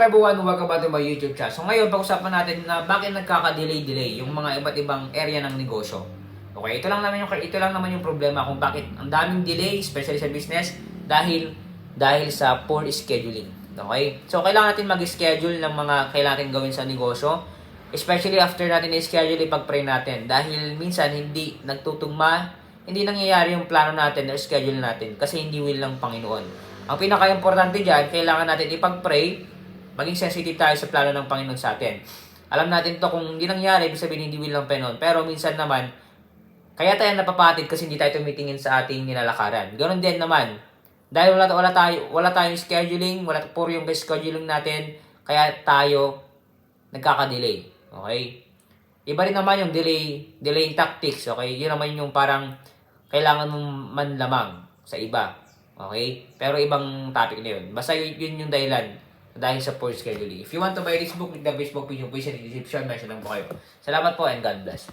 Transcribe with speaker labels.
Speaker 1: Everyone, welcome back to my YouTube channel. So ngayon, pag-usapan natin na bakit nagkaka-delay yung mga iba't ibang area ng negosyo. Okay, ito lang naman yung problema kung bakit ang daming delay, especially sa business, dahil sa poor scheduling. Okay? So kailangan natin mag-schedule ng mga kailangan natin gawin sa negosyo, especially after natin i-schedule, ipag-pray natin. Dahil minsan hindi nagtutugma, hindi nangyayari yung plano natin or schedule natin kasi hindi will ng Panginoon. Ang pinaka-importante dyan, kailangan natin ipag-pray, maging sensitive tayo sa plano ng Panginoon sa atin. Alam natin to kung hindi nangyari, ibig sabihin hindi will ng Panginoon. Pero minsan naman, kaya tayo napapatid kasi hindi tayo tumitingin sa ating nilalakaran. Ganon din naman. Dahil wala tayong scheduling, puro yung scheduling natin, kaya tayo nagkaka-delay. Okay? Iba rin naman yung delaying tactics. Okay? Yun naman yung parang kailangan mong manlamang sa iba. Okay? Pero ibang topic na yun. Basta yun yung dahilan dahil sa poor scheduling. If you want to buy this book, click the Facebook page, please in the description, mention lang po kayo. Salamat po and God bless.